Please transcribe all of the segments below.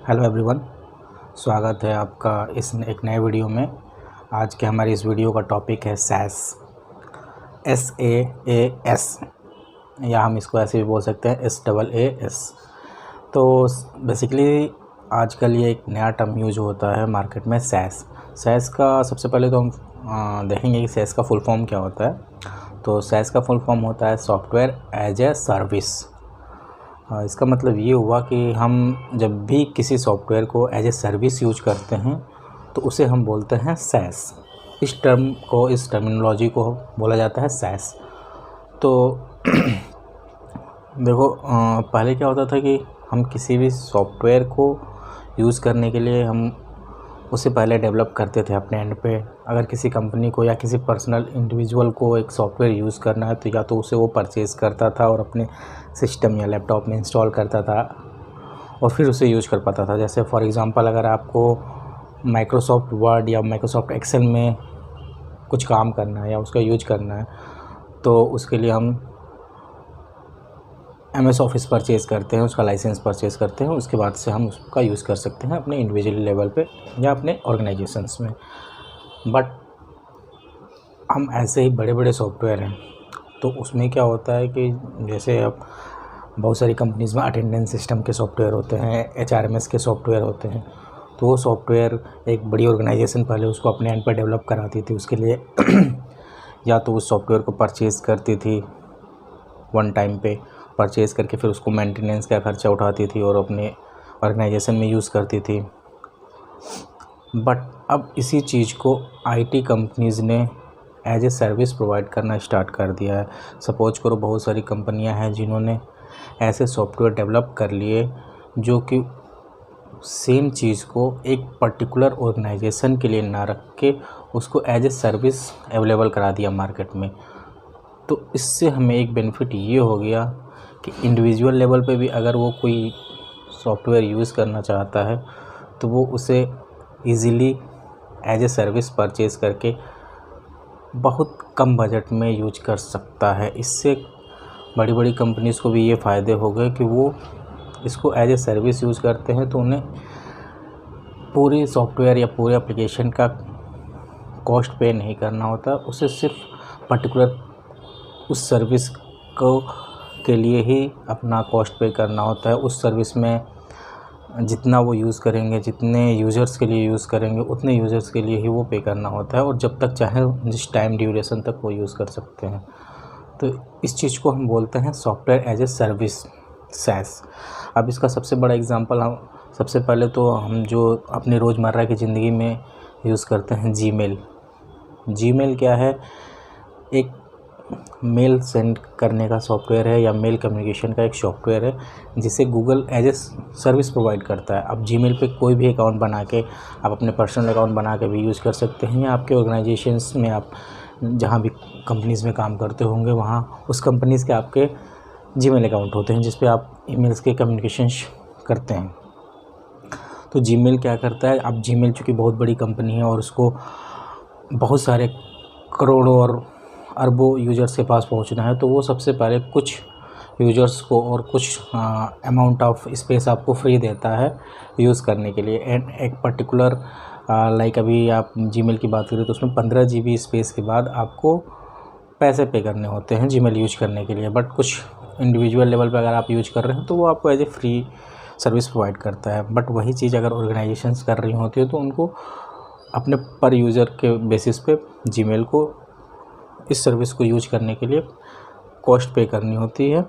Hello everyone, स्वागत है आपका इस एक नए वीडियो में। आज के हमारी इस वीडियो का टॉपिक है SaaS, SaaS, या हम इसको ऐसे भी बोल सकते हैं SaaS। तो बेसिकली आजकल ये एक नया टर्म यूज होता है मार्केट में, SaaS का सबसे पहले तो हम देखेंगे कि SaaS का फुल फॉर्म क्या होता है। तो SaaS का फुल फॉर्म होता है सॉफ्टवेयर एज ए सर्विस। इसका मतलब ये हुआ कि हम जब भी किसी सॉफ्टवेयर को एज ए सर्विस यूज करते हैं तो उसे हम बोलते हैं SaaS। इस टर्मिनोलॉजी को बोला जाता है SaaS। तो देखो, पहले क्या होता था कि हम किसी भी सॉफ्टवेयर को यूज़ करने के लिए हम उसे पहले डेवलप करते थे अपने एंड पे। अगर किसी कंपनी को या किसी पर्सनल इंडिविजुअल को एक सॉफ्टवेयर यूज़ करना है तो या तो उसे वो परचेज़ करता था और अपने सिस्टम या लैपटॉप में इंस्टॉल करता था और फिर उसे यूज़ कर पाता था। जैसे फॉर एग्ज़ाम्पल, अगर आपको माइक्रोसॉफ्ट वर्ड या माइक्रोसॉफ्ट एक्सेल में कुछ काम करना है या उसका यूज करना है तो उसके लिए हम MS ऑफिस परचेज़ करते हैं, उसका लाइसेंस परचेज़ करते हैं। उसके बाद से हम उसका यूज़ कर सकते हैं अपने इंडिविजुअल लेवल पे या अपने ऑर्गेनाइजेशंस में। बट हम ऐसे ही बड़े बड़े सॉफ्टवेयर हैं तो उसमें क्या होता है कि जैसे अब बहुत सारी कंपनीज़ में अटेंडेंस सिस्टम के सॉफ्टवेयर होते हैं, HRMS के सॉफ्टवेयर होते हैं। तो वो सॉफ्टवेयर एक बड़ी ऑर्गेनाइजेशन पहले उसको अपने एंड पर डेवलप कराती थी। उसके लिए या तो उस सॉफ्टवेयर को परचेज़ करती थी, वन टाइम पे परचेज़ करके फिर उसको मेंटेनेंस का खर्चा उठाती थी और अपने ऑर्गेनाइजेशन में यूज़ करती थी। बट अब इसी चीज़ को IT कंपनीज़ ने एज ए सर्विस प्रोवाइड करना स्टार्ट कर दिया है। सपोज करो, बहुत सारी कंपनियां हैं जिन्होंने ऐसे सॉफ्टवेयर डेवलप कर लिए जो कि सेम चीज़ को एक पर्टिकुलर ऑर्गेनाइजेशन के लिए ना रख के उसको एज ए सर्विस अवेलेबल करा दिया मार्केट में। तो इससे हमें एक बेनिफिट ये हो गया कि इंडिविजुअल लेवल पे भी अगर वो कोई सॉफ्टवेयर यूज़ करना चाहता है तो वो उसे easily as a service purchase करके बहुत कम बजट में यूज कर सकता है। इससे बड़ी बड़ी कंपनीज़ को भी ये फ़ायदे हो गए कि वो इसको एज ए सर्विस यूज़ करते हैं तो उन्हें पूरी सॉफ्टवेयर या पूरे एप्लीकेशन का कॉस्ट पे नहीं करना होता। उसे सिर्फ पर्टिकुलर उस सर्विस को के लिए ही अपना कॉस्ट पे करना होता है। उस सर्विस में जितना वो यूज़ करेंगे, जितने यूज़र्स के लिए यूज़ करेंगे उतने यूज़र्स के लिए ही वो पे करना होता है और जब तक चाहे जिस टाइम ड्यूरेशन तक वो यूज़ कर सकते हैं। तो इस चीज़ को हम बोलते हैं software as a service, SaaS। अब इसका सबसे बड़ा एग्जांपल हम सबसे पहले तो हम जो अपनी रोज़मर्रा की ज़िंदगी में यूज़ करते हैं, जीमेल क्या है? एक मेल सेंड करने का सॉफ्टवेयर है या मेल कम्युनिकेशन का एक सॉफ्टवेयर है जिसे Google as a service provide करता है। आप जीमेल पे कोई भी अकाउंट बना के, आप अपने पर्सनल अकाउंट बना के भी यूज़ कर सकते हैं या आपके ऑर्गेनाइजेशंस में आप जहाँ भी कंपनीज़ में काम करते होंगे वहाँ उस कंपनीज़ के आपके जीमेल अकाउंट होते हैं जिस पे आप ईमेल्स के कम्युनिकेशंस करते हैं। तो जीमेल क्या करता है? अब जीमेल चूँकि बहुत बड़ी कंपनी है और उसको बहुत सारे करोड़ों और अरबों यूज़र्स के पास पहुंचना है तो वो सबसे पहले कुछ यूज़र्स को और कुछ अमाउंट ऑफ स्पेस आपको फ्री देता है यूज़ करने के लिए। एंड एक पर्टिकुलर लाइक अभी आप जीमेल की बात करें तो उसमें 15 GB स्पेस के बाद आपको पैसे पे करने होते हैं जीमेल यूज करने के लिए। बट कुछ इंडिविजुअल लेवल पे अगर आप यूज कर रहे हैं तो वो आपको as a free service provide करता है। बट वही चीज़ अगर ऑर्गेनाइजेशंस कर रही होती है तो उनको अपने पर यूज़र के बेसिस पे जीमेल को, इस सर्विस को यूज करने के लिए कॉस्ट पे करनी होती है।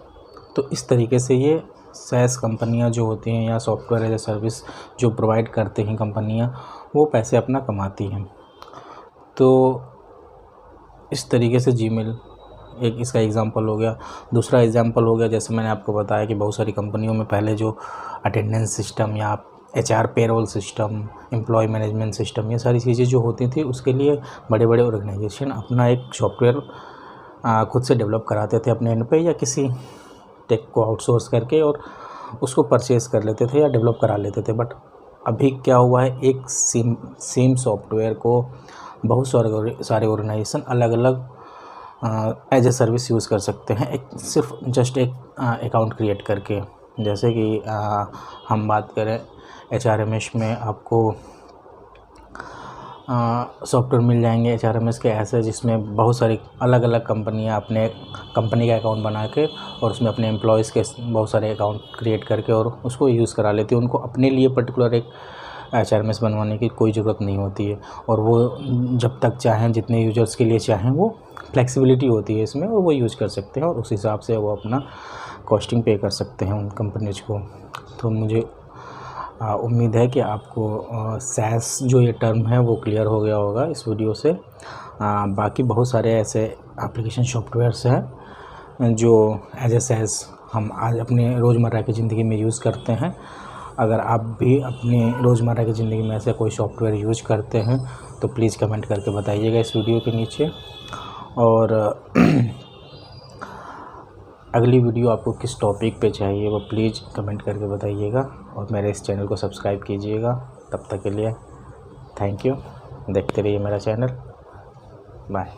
तो इस तरीके से ये SaaS कंपनियां जो होती हैं या सॉफ्टवेयर एज ए सर्विस जो प्रोवाइड करते हैं कंपनियां, वो पैसे अपना कमाती हैं। तो इस तरीके से जीमेल एक इसका एग्ज़ाम्पल हो गया। दूसरा एग्ज़ाम्पल हो गया, जैसे मैंने आपको बताया कि बहुत सारी कंपनियों में पहले जो अटेंडेंस सिस्टम या HR payroll system, employ management system, ये सारी चीज़ें जो होती थी उसके लिए बड़े बड़े ऑर्गेनाइजेशन अपना एक सॉफ्टवेयर खुद से डेवलप कराते थे अपने एंड पे या किसी टेक को आउटसोर्स करके और उसको परचेज़ कर लेते थे या डेवलप करा लेते थे। बट अभी क्या हुआ है, एक सेम सॉफ्टवेयर को बहुत सारे ऑर्गेनाइजेशन अलग अलग एज ए सर्विस यूज़ कर सकते हैं, एक सिर्फ जस्ट एक अकाउंट क्रिएट करके। जैसे कि हम बात करें HRMS में आपको सॉफ्टवेयर मिल जाएंगे HRMS के ऐसे, जिसमें बहुत सारी अलग अलग कंपनियां अपने कंपनी का अकाउंट बना के और उसमें अपने एम्प्लॉयज़ के बहुत सारे अकाउंट क्रिएट करके और उसको यूज़ करा लेती है। उनको अपने लिए पर्टिकुलर एक HRMS बनवाने की कोई ज़रूरत नहीं होती है, और वो जब तक चाहें, जितने यूजर्स के लिए चाहें, वो फ्लेक्सिबिलिटी होती है इसमें, और वो यूज़ कर सकते हैं और उस हिसाब से वो अपना कॉस्टिंग पे कर सकते हैं उन कंपनीज को। तो मुझे उम्मीद है कि आपको SaaS जो ये टर्म है वो क्लियर हो गया होगा इस वीडियो से। बाकी बहुत सारे ऐसे एप्लीकेशन सॉफ्टवेयर्स हैं जो एज ए SaaS हम आज अपने रोज़मर्रा की ज़िंदगी में यूज़ करते हैं। अगर आप भी अपने रोज़मर्रा की ज़िंदगी में ऐसे कोई सॉफ्टवेयर यूज़ करते हैं तो प्लीज़ कमेंट करके बताइएगा इस वीडियो के नीचे। और अगली वीडियो आपको किस टॉपिक पे चाहिए वो प्लीज़ कमेंट करके बताइएगा, और मेरे इस चैनल को सब्सक्राइब कीजिएगा। तब तक के लिए थैंक यू, देखते रहिए मेरा चैनल। बाय।